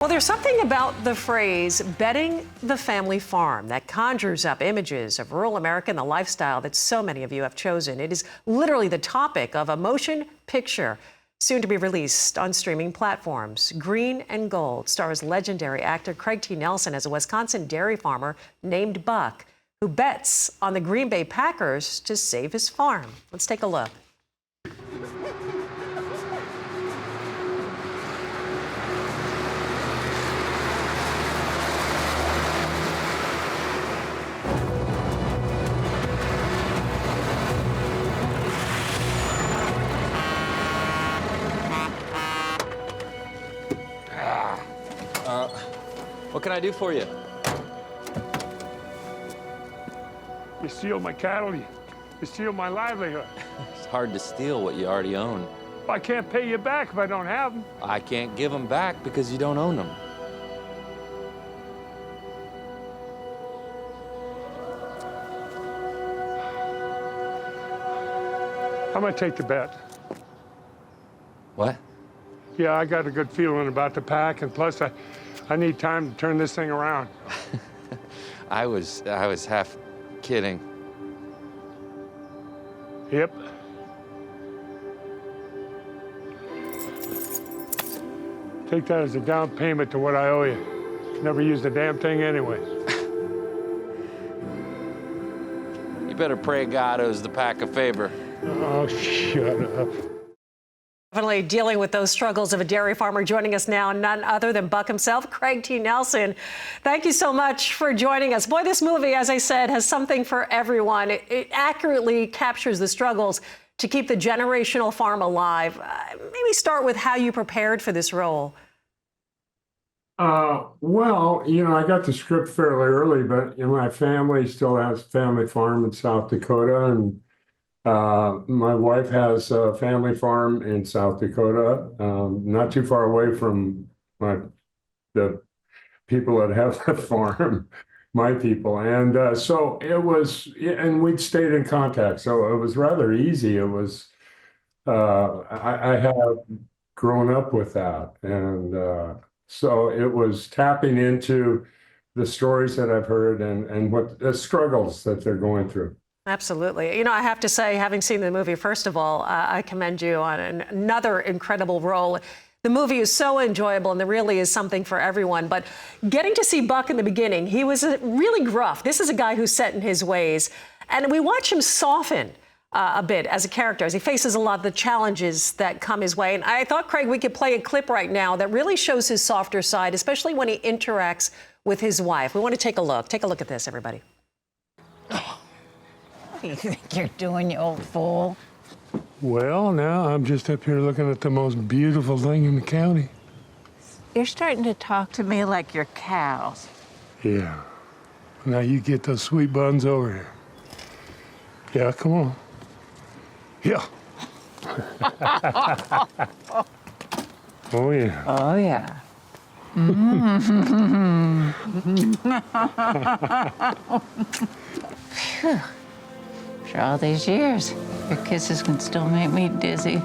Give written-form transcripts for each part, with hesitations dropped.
Well, there's something about the phrase betting the family farm that conjures up images of rural America and the lifestyle that so many of you have chosen. It is literally the topic of a motion picture soon to be released on streaming platforms. Green and Gold stars legendary actor Craig T. Nelson as a Wisconsin dairy farmer named Buck, who bets on the Green Bay Packers to save his farm. Let's take a look. What can I do for you? You steal my cattle, you steal my livelihood. It's hard to steal what you already own. I can't pay you back if I don't have them. I can't give them back because you don't own them. I'm gonna take the bet. What? Yeah, I got a good feeling about the pack, and plus I need time to turn this thing around. I was half kidding. Yep. Take that as a down payment to what I owe you. Never used the damn thing anyway. You better pray God owes the pack a favor. Oh, shut up. Definitely dealing with those struggles of a dairy farmer. Joining us now, none other than Buck himself, Craig T. Nelson. Thank you so much for joining us. Boy, this movie, as I said, has something for everyone. It accurately captures the struggles to keep the generational farm alive. Maybe start with how you prepared for this role. Well, I got the script fairly early, but my family still has a family farm in South Dakota, and my wife has a family farm in South Dakota, not too far away from the people that have the farm, my people. And so it was, and we'd stayed in contact. So it was rather easy. It was, I have grown up with that. And so it was tapping into the stories that I've heard and what the struggles that they're going through. Absolutely. I have to say, having seen the movie, first of all, I commend you on another incredible role. The movie is so enjoyable, and there really is something for everyone. But getting to see Buck in the beginning, he was really gruff. This is a guy who's set in his ways. And we watch him soften a bit as a character, as he faces a lot of the challenges that come his way. And I thought, Craig, we could play a clip right now that really shows his softer side, especially when he interacts with his wife. We want to take a look. Take a look at this, everybody. What do you think you're doing, you old fool? Well, now I'm just up here looking at the most beautiful thing in the county. You're starting to talk to me like you're cows. Yeah. Now you get those sweet buns over here. Yeah, come on. Yeah. Oh, yeah. Oh, yeah. Phew. After all these years, your kisses can still make me dizzy.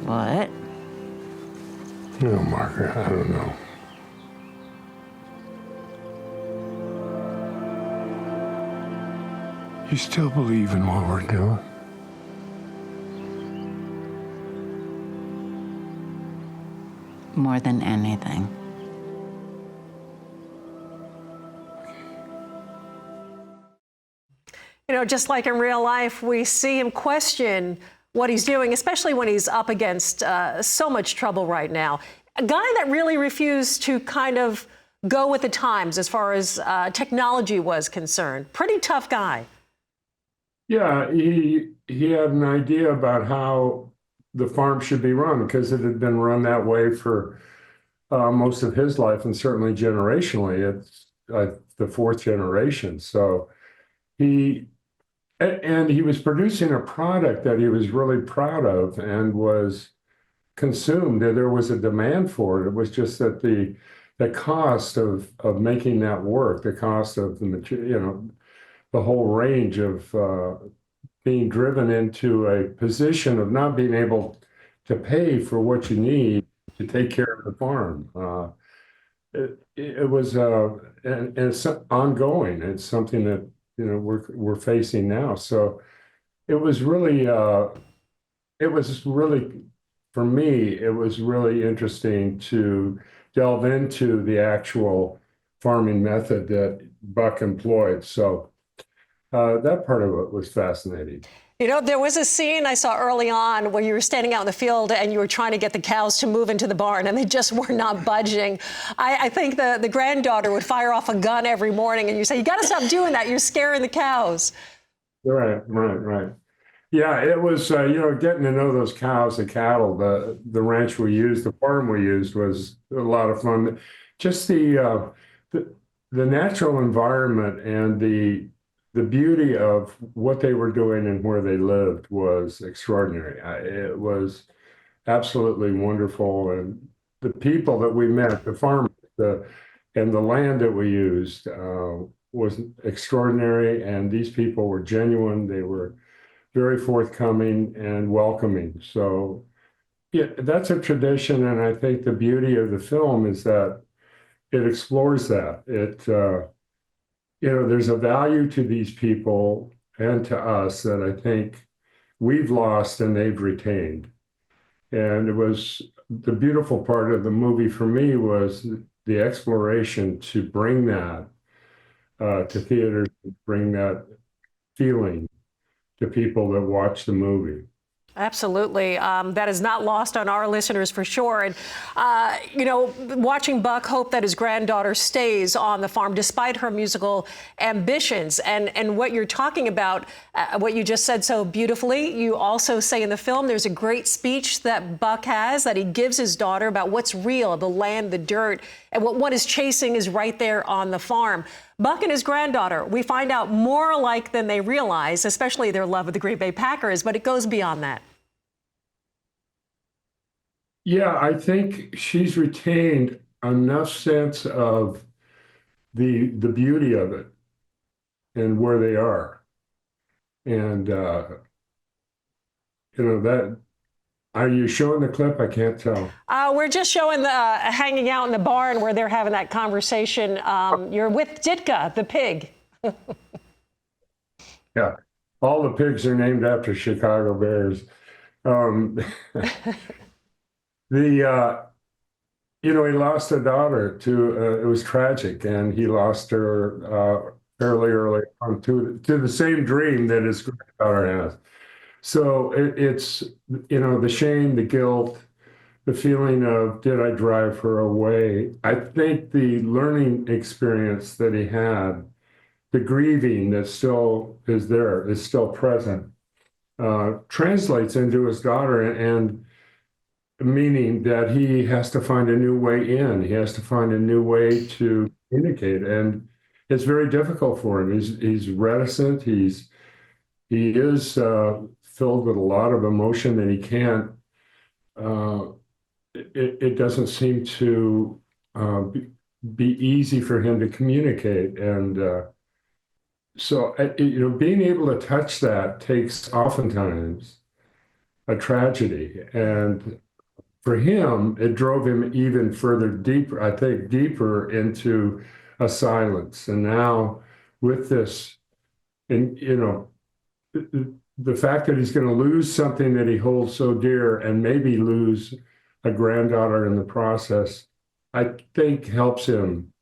What? No, Margaret, I don't know. You still believe in what we're doing? More than anything. Just like in real life, we see him question what he's doing, especially when he's up against so much trouble right now. A guy that really refused to kind of go with the times as far as technology was concerned. Pretty tough guy. Yeah, he had an idea about how the farm should be run because it had been run that way for most of his life, and certainly generationally. It's the fourth generation. So he was producing a product that he was really proud of and was consumed. There was a demand for it. It was just that the cost of making that work, the cost of the material, the whole range of being driven into a position of not being able to pay for what you need to take care of the farm. It was and it's ongoing. It's something that we're facing now. So it was really for me, it was really interesting to delve into the actual farming method that Buck employed. So that part of it was fascinating. There was a scene I saw early on where you were standing out in the field and you were trying to get the cows to move into the barn, and they just were not budging. I think the granddaughter would fire off a gun every morning, and you say, you got to stop doing that. You're scaring the cows. Right. Yeah, it was, getting to know those cows, the cattle, the ranch we used, the farm we used was a lot of fun. Just the natural environment and the beauty of what they were doing and where they lived was extraordinary. It was absolutely wonderful. And the people that we met, the farmers, and the land that we used was extraordinary. And these people were genuine. They were very forthcoming and welcoming. So yeah, that's a tradition. And I think the beauty of the film is that it explores that. There's a value to these people and to us that I think we've lost and they've retained. And it was the beautiful part of the movie for me was the exploration to bring that to theaters, bring that feeling to people that watch the movie. Absolutely. That is not lost on our listeners for sure. And, watching Buck hope that his granddaughter stays on the farm despite her musical ambitions. And what you're talking about, what you just said so beautifully, you also say in the film, there's a great speech that Buck has that he gives his daughter about what's real, the land, the dirt, and what one is chasing is right there on the farm. Buck and his granddaughter, we find out more alike than they realize, especially their love of the Green Bay Packers, but it goes beyond that. Yeah, I think she's retained enough sense of the beauty of it and where they are. And that, are you showing the clip? I can't tell. We're just showing the hanging out in the barn where they're having that conversation. You're with Ditka, the pig. Yeah, all the pigs are named after Chicago Bears. He lost a daughter to, it was tragic, and he lost her fairly early on to the same dream that his granddaughter has. So it's, the shame, the guilt, the feeling of, did I drive her away? I think the learning experience that he had, the grieving that still is there, is still present, translates into his daughter, and meaning that he has to find a new way in. He has to find a new way to communicate, and it's very difficult for him. He's reticent. He is filled with a lot of emotion, and he can't. It doesn't seem to be easy for him to communicate, and so being able to touch that takes oftentimes a tragedy, and for him, it drove him even further deeper, I think, deeper into a silence. And now with this, and the fact that he's going to lose something that he holds so dear and maybe lose a granddaughter in the process, I think helps him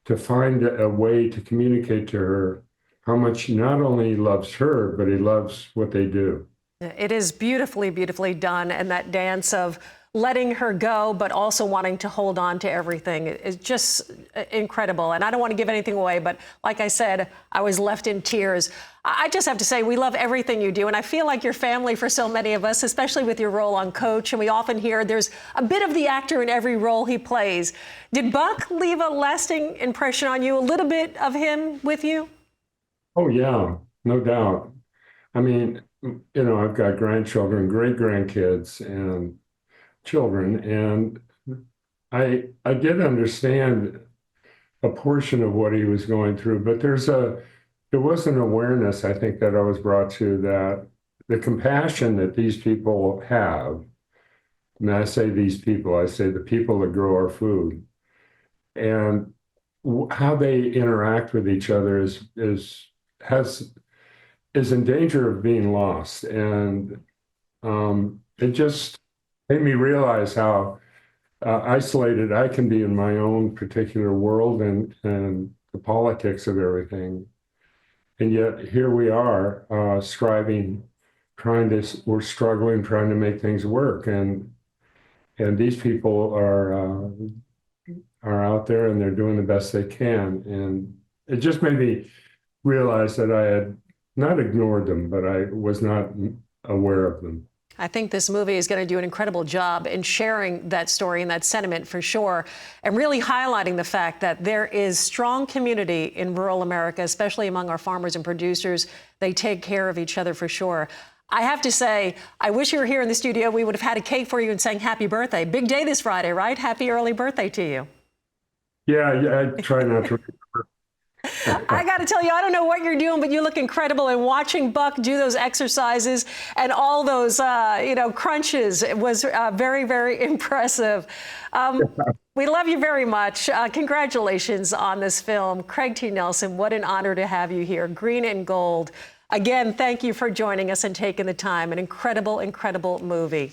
to find a way to communicate to her how much not only he loves her, but he loves what they do. It is beautifully, beautifully done. And that dance of letting her go, but also wanting to hold on to everything is just incredible. And I don't want to give anything away, but like I said, I was left in tears. I just have to say, we love everything you do. And I feel like your family for so many of us, especially with your role on Coach. And we often hear there's a bit of the actor in every role he plays. Did Buck leave a lasting impression on you, a little bit of him with you? Oh, yeah, no doubt. I mean, I've got grandchildren, great grandkids, and children, and I did understand a portion of what he was going through, but there was an awareness, I think, that I was brought to, that the compassion that these people have And I say these people, I say the people that grow our food. And how they interact with each other is in danger of being lost. And it just made me realize how isolated I can be in my own particular world and the politics of everything. And yet here we are, striving, we're struggling, trying to make things work. And these people are out there and they're doing the best they can. And it just made me realize that I had not ignored them, but I was not aware of them. I think this movie is going to do an incredible job in sharing that story and that sentiment for sure, and really highlighting the fact that there is strong community in rural America, especially among our farmers and producers. They take care of each other for sure. I have to say, I wish you were here in the studio. We would have had a cake for you and sang happy birthday. Big day this Friday, right? Happy early birthday to you. Yeah, I try not to. I got to tell you, I don't know what you're doing, but you look incredible. And watching Buck do those exercises and all those, crunches, it was very, very impressive. We love you very much. Congratulations on this film. Craig T. Nelson, what an honor to have you here. Green and Gold. Again, thank you for joining us and taking the time. An incredible, incredible movie.